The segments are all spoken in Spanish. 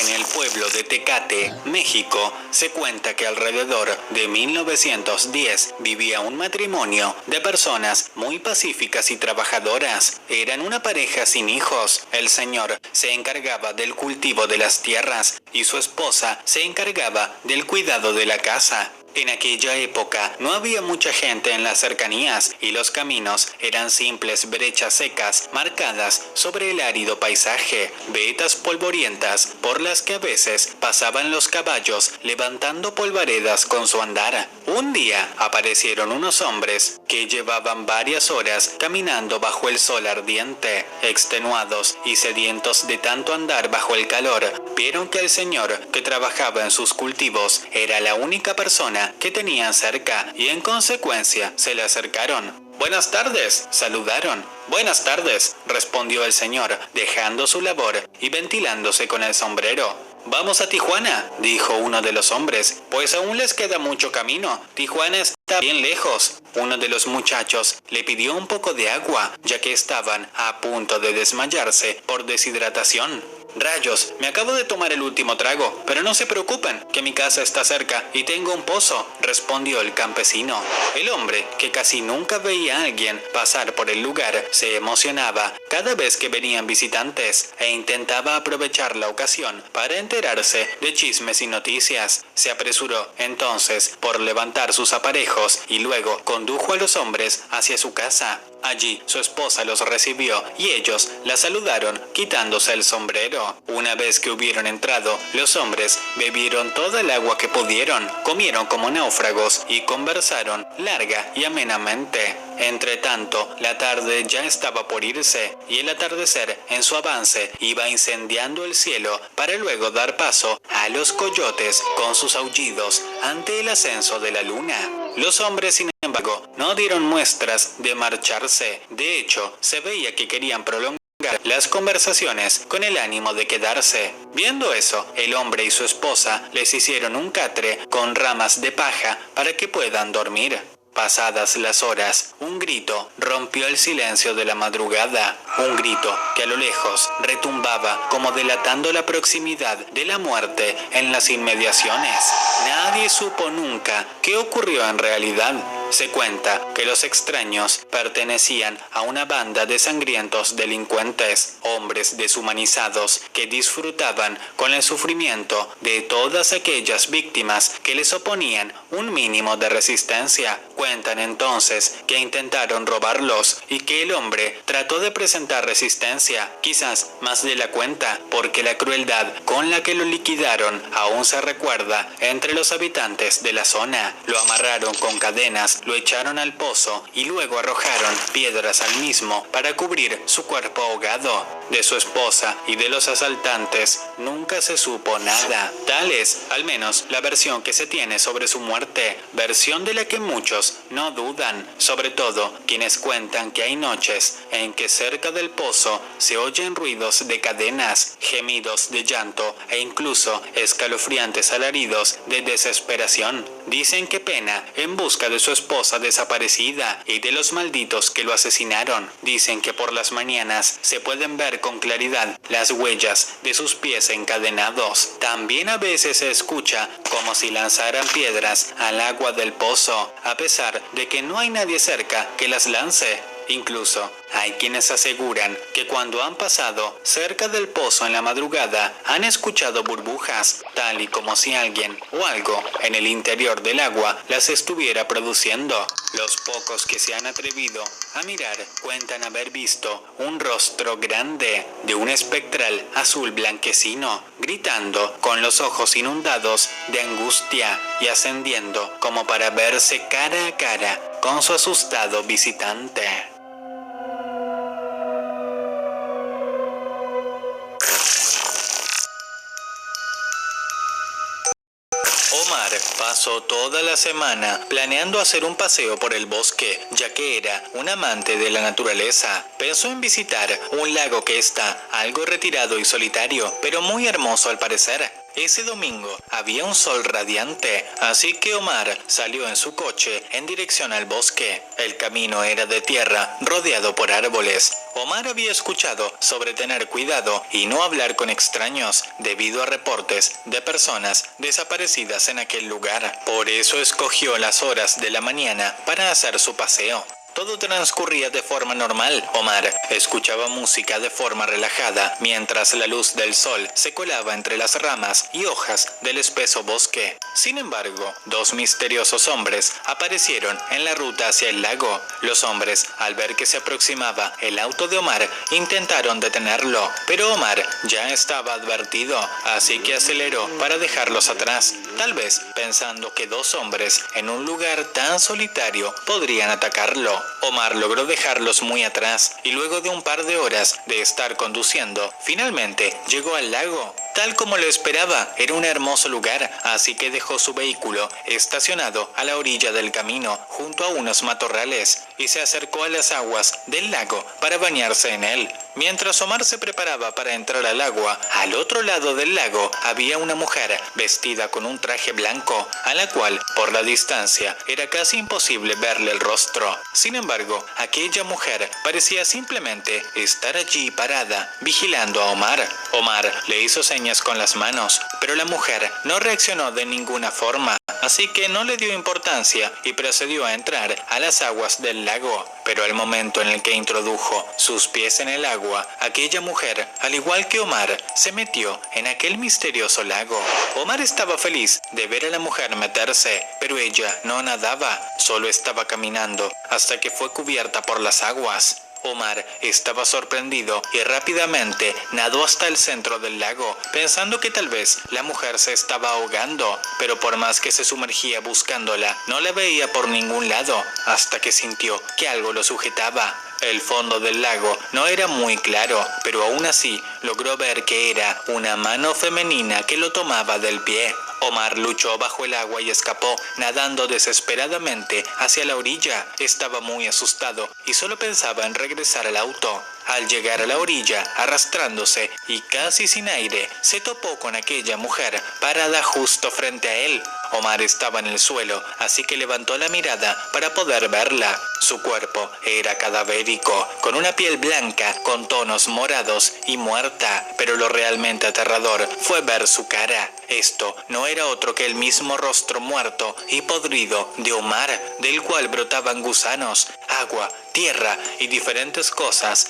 En el pueblo de Tecate, México, se cuenta que alrededor de 1910 vivía un matrimonio de personas muy pacíficas y trabajadoras. Eran una pareja sin hijos. El señor se encargaba del cultivo de las tierras y su esposa se encargaba del cuidado de la casa. En aquella época no había mucha gente en las cercanías y los caminos eran simples brechas secas marcadas sobre el árido paisaje, vetas polvorientas por las que a veces pasaban los caballos levantando polvaredas con su andar. Un día aparecieron unos hombres que llevaban varias horas caminando bajo el sol ardiente. Extenuados y sedientos de tanto andar bajo el calor, vieron que el señor que trabajaba en sus cultivos era la única persona que tenían cerca y en consecuencia se le acercaron. «Buenas tardes», saludaron. «Buenas tardes», respondió el señor, dejando su labor y ventilándose con el sombrero. «¿Vamos a Tijuana?», dijo uno de los hombres. «Pues aún les queda mucho camino. Tijuana está bien lejos». Uno de los muchachos le pidió un poco de agua, ya que estaban a punto de desmayarse por deshidratación. «Rayos, me acabo de tomar el último trago, pero no se preocupen, que mi casa está cerca y tengo un pozo», respondió el campesino. El hombre, que casi nunca veía a alguien pasar por el lugar, se emocionaba cada vez que venían visitantes e intentaba aprovechar la ocasión para enterarse de chismes y noticias. Se apresuró entonces por levantar sus aparejos y luego condujo a los hombres hacia su casa. Allí su esposa los recibió y ellos la saludaron quitándose el sombrero. Una vez que hubieron entrado, los hombres bebieron toda el agua que pudieron, comieron como náufragos y conversaron larga y amenamente. Entre tanto, la tarde ya estaba por irse y el atardecer en su avance iba incendiando el cielo para luego dar paso a los coyotes con sus aullidos ante el ascenso de la luna. Los hombres, sin embargo, no dieron muestras de marcharse. De hecho, se veía que querían prolongar las conversaciones con el ánimo de quedarse. Viendo eso, el hombre y su esposa les hicieron un catre con ramas de paja para que puedan dormir. Pasadas las horas, un grito rompió el silencio de la madrugada, un grito que a lo lejos retumbaba como delatando la proximidad de la muerte en las inmediaciones. Nadie supo nunca qué ocurrió en realidad. Se cuenta que los extraños pertenecían a una banda de sangrientos delincuentes, hombres deshumanizados que disfrutaban con el sufrimiento de todas aquellas víctimas que les oponían un mínimo de resistencia. Cuentan entonces que intentaron robarlos y que el hombre trató de presentar resistencia, quizás más de la cuenta, porque la crueldad con la que lo liquidaron aún se recuerda entre los habitantes de la zona. Lo amarraron con cadenas, lo echaron al pozo y luego arrojaron piedras al mismo para cubrir su cuerpo ahogado. De su esposa y de los asaltantes nunca se supo nada. Tal es, al menos, la versión que se tiene sobre su muerte, versión de la que muchos no dudan, sobre todo quienes cuentan que hay noches en que cerca del pozo se oyen ruidos de cadenas, gemidos de llanto e incluso escalofriantes alaridos de desesperación. Dicen que pena en busca de su esposa desaparecida y de los malditos que lo asesinaron. Dicen que por las mañanas se pueden ver con claridad las huellas de sus pies encadenados. También a veces se escucha como si lanzaran piedras al agua del pozo, a pesar de que no hay nadie cerca que las lance. Incluso hay quienes aseguran que cuando han pasado cerca del pozo en la madrugada han escuchado burbujas, tal y como si alguien o algo en el interior del agua las estuviera produciendo. Los pocos que se han atrevido a mirar cuentan haber visto un rostro grande de un espectral azul blanquecino, gritando con los ojos inundados de angustia y ascendiendo como para verse cara a cara con su asustado visitante. Omar pasó toda la semana planeando hacer un paseo por el bosque, ya que era un amante de la naturaleza. Pensó en visitar un lago que está algo retirado y solitario, pero muy hermoso al parecer. Ese domingo había un sol radiante, así que Omar salió en su coche en dirección al bosque. El camino era de tierra, rodeado por árboles. Omar había escuchado sobre tener cuidado y no hablar con extraños debido a reportes de personas desaparecidas en aquel lugar. Por eso escogió las horas de la mañana para hacer su paseo. Todo transcurría de forma normal. Omar escuchaba música de forma relajada mientras la luz del sol se colaba entre las ramas y hojas del espeso bosque. Sin embargo, dos misteriosos hombres aparecieron en la ruta hacia el lago. Los hombres, al ver que se aproximaba el auto de Omar, intentaron detenerlo, pero Omar ya estaba advertido, así que aceleró para dejarlos atrás, tal vez pensando que dos hombres en un lugar tan solitario podrían atacarlo. Omar logró dejarlos muy atrás y luego de un par de horas de estar conduciendo, finalmente llegó al lago. Tal como lo esperaba, era un hermoso lugar, así que dejó su vehículo estacionado a la orilla del camino, junto a unos matorrales, y se acercó a las aguas del lago para bañarse en él. Mientras Omar se preparaba para entrar al agua, al otro lado del lago había una mujer vestida con un traje blanco, a la cual, por la distancia, era casi imposible verle el rostro. Sin embargo, aquella mujer parecía simplemente estar allí parada, vigilando a Omar. Omar le hizo señas con las manos, pero la mujer no reaccionó de ninguna forma. Así que no le dio importancia y procedió a entrar a las aguas del lago. Pero al momento en el que introdujo sus pies en el agua, aquella mujer, al igual que Omar, se metió en aquel misterioso lago. Omar estaba feliz de ver a la mujer meterse, pero ella no nadaba, solo estaba caminando hasta que fue cubierta por las aguas. Omar estaba sorprendido y rápidamente nadó hasta el centro del lago, pensando que tal vez la mujer se estaba ahogando, pero por más que se sumergía buscándola, no la veía por ningún lado, hasta que sintió que algo lo sujetaba. El fondo del lago no era muy claro, pero aún así logró ver que era una mano femenina que lo tomaba del pie. Omar luchó bajo el agua y escapó, nadando desesperadamente hacia la orilla. Estaba muy asustado y solo pensaba en regresar al auto. Al llegar a la orilla, arrastrándose y casi sin aire, se topó con aquella mujer parada justo frente a él. Omar estaba en el suelo, así que levantó la mirada para poder verla. Su cuerpo era cadavérico, con una piel blanca, con tonos morados y muerta, pero lo realmente aterrador fue ver su cara. Esto no era otro que el mismo rostro muerto y podrido de Omar, del cual brotaban gusanos, agua, tierra y diferentes cosas.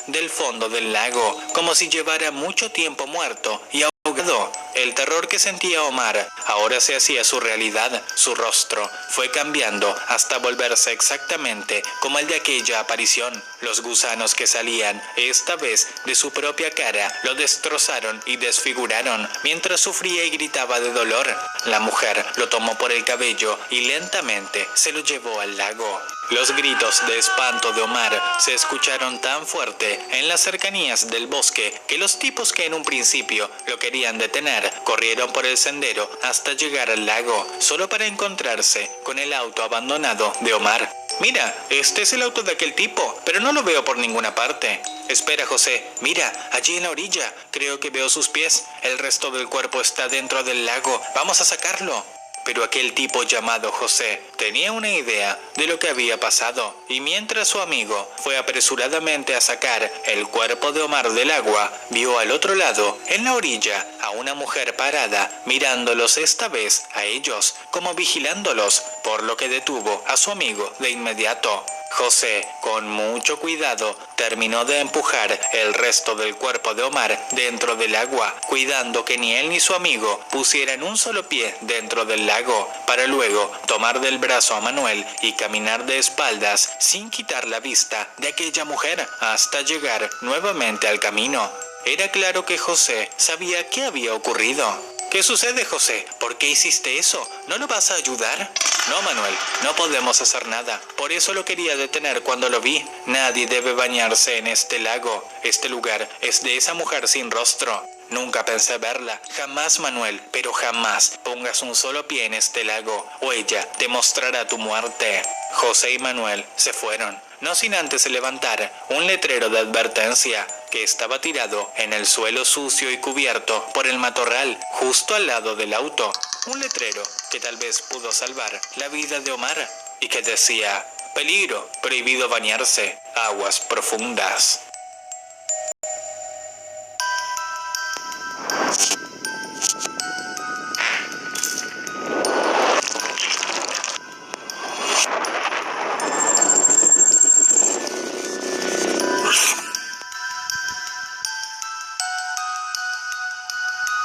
Del fondo del lago, como si llevara mucho tiempo muerto y ahogado. El terror que sentía Omar ahora se hacía su realidad. Su rostro fue cambiando hasta volverse exactamente como el de aquella aparición. Los gusanos que salían, esta vez de su propia cara, lo destrozaron y desfiguraron, mientras sufría y gritaba de dolor. La mujer lo tomó por el cabello y lentamente se lo llevó al lago. Los gritos de espanto de Omar se escucharon tan fuerte en las cercanías del bosque que los tipos que en un principio lo querían detener corrieron por el sendero hasta llegar al lago, solo para encontrarse con el auto abandonado de Omar. «Mira, este es el auto de aquel tipo, pero no lo veo por ninguna parte». «Espera, José, mira, allí en la orilla, creo que veo sus pies. El resto del cuerpo está dentro del lago, vamos a sacarlo». Pero aquel tipo llamado José tenía una idea de lo que había pasado, y mientras su amigo fue apresuradamente a sacar el cuerpo de Omar del agua, vio al otro lado, en la orilla, a una mujer parada, mirándolos esta vez a ellos, como vigilándolos, por lo que detuvo a su amigo de inmediato. José, con mucho cuidado, terminó de empujar el resto del cuerpo de Omar dentro del agua, cuidando que ni él ni su amigo pusieran un solo pie dentro del lago, para luego tomar del brazo a Manuel y caminar de espaldas sin quitar la vista de aquella mujer hasta llegar nuevamente al camino. Era claro que José sabía qué había ocurrido. «¿Qué sucede, José? ¿Por qué hiciste eso? ¿No lo vas a ayudar?» «No, Manuel, no podemos hacer nada. Por eso lo quería detener cuando lo vi. Nadie debe bañarse en este lago. Este lugar es de esa mujer sin rostro. Nunca pensé verla. Jamás, Manuel, pero jamás pongas un solo pie en este lago, o ella te mostrará tu muerte». José y Manuel se fueron, no sin antes levantar un letrero de advertencia que estaba tirado en el suelo sucio y cubierto por el matorral justo al lado del auto. Un letrero que tal vez pudo salvar la vida de Omar y que decía: peligro, prohibido bañarse, aguas profundas.